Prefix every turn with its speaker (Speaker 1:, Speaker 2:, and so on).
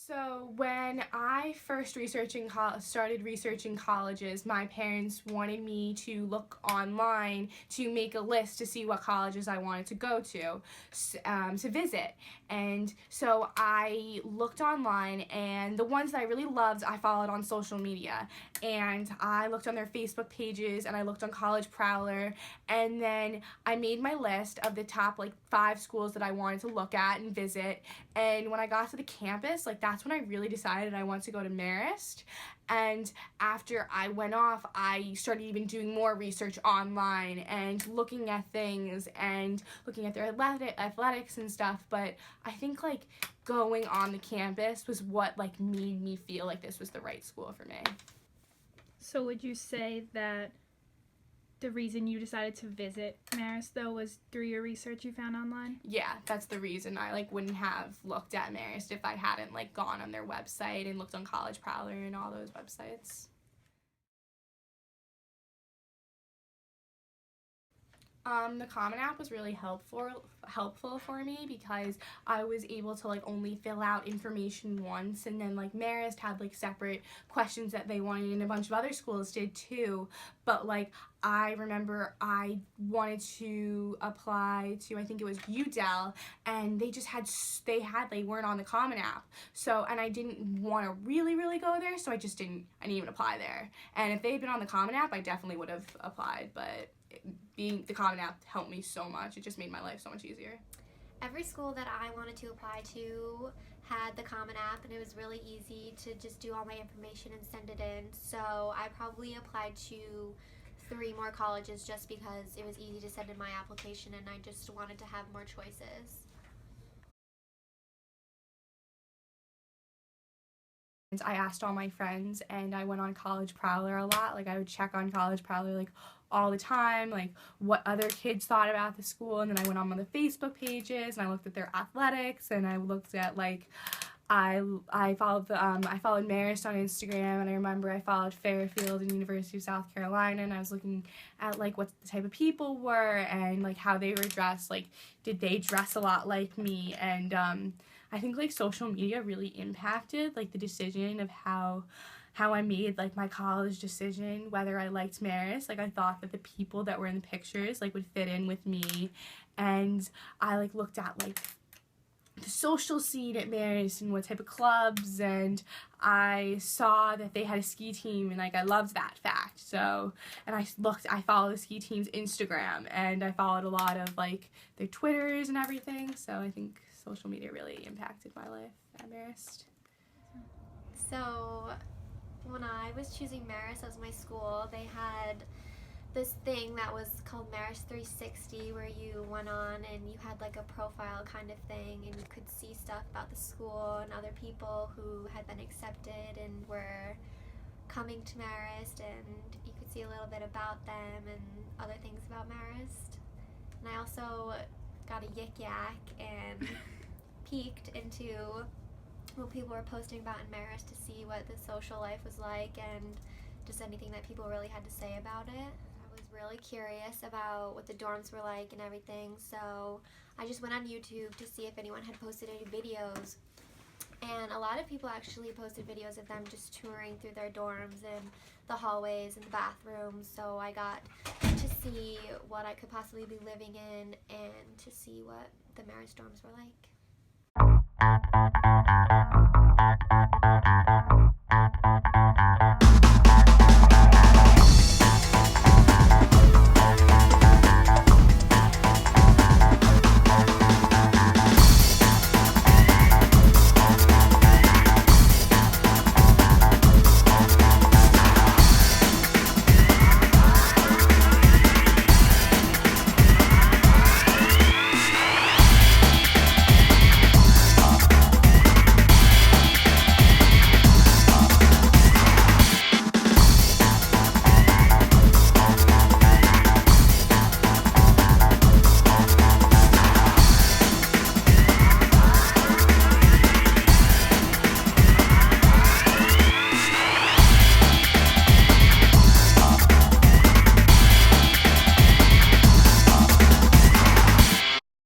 Speaker 1: So when I first started researching colleges, my parents wanted me to look online to make a list to see what colleges I wanted to go to visit. And so I looked online, and the ones that I really loved, I followed on social media. And I looked on their Facebook pages, and I looked on College Prowler, and then I made my list of the top 5 schools that I wanted to look at and visit. And when I got to the campus, that's when I really decided I wanted to go to Marist. And after I went off, I started even doing more research online and looking at things and looking at their athletics and stuff. But I think going on the campus was what made me feel like this was the right school for me.
Speaker 2: So would you say that the reason you decided to visit Marist, though, was through your research you found online?
Speaker 1: Yeah, that's the reason. I wouldn't have looked at Marist if I hadn't gone on their website and looked on College Prowler and all those websites. The Common App was really helpful for me because I was able to only fill out information once, and then Marist had separate questions that they wanted, and a bunch of other schools did too. But I remember I wanted to apply to, I think it was UDEL, and they weren't on the Common App. So, and I didn't want to really go there, so I didn't even apply there. And if they had been on the Common App, I definitely would have applied, but being the Common App helped me so much. It just made my life so much easier.
Speaker 3: Every school that I wanted to apply to had the Common App, and it was really easy to just do all my information and send it in. So I probably applied to 3 more colleges just because it was easy to send in my application, and I just wanted to have more choices.
Speaker 1: I asked all my friends, and I went on College Prowler a lot. I would check on College Prowler all the time, what other kids thought about the school. And then I went on the Facebook pages, and I looked at their athletics, and I looked at I followed Marist on Instagram, and I remember I followed Fairfield and University of South Carolina, and I was looking at what the type of people were and how they were dressed. Did they dress a lot like me? And I think social media really impacted the decision of how I made my college decision, whether I liked Marist. I thought that the people that were in the pictures would fit in with me, and I looked at the social scene at Marist and what type of clubs, and I saw that they had a ski team, and I loved that fact. So, and I followed the ski team's Instagram, and I followed a lot of their Twitters and everything. So I think social media really impacted my life at Marist.
Speaker 3: So when I was choosing Marist as my school, they had this thing that was called Marist 360, where you went on and you had a profile kind of thing, and you could see stuff about the school and other people who had been accepted and were coming to Marist, and you could see a little bit about them and other things about Marist. And I also got a yik yak and peeked into what people were posting about in Marist to see what the social life was like and just anything that people really had to say about it. I was really curious about what the dorms were like and everything, so I just went on YouTube to see if anyone had posted any videos. And a lot of people actually posted videos of them just touring through their dorms and the hallways and the bathrooms, so I got to see what I could possibly be living in and to see what the Marist dorms were like.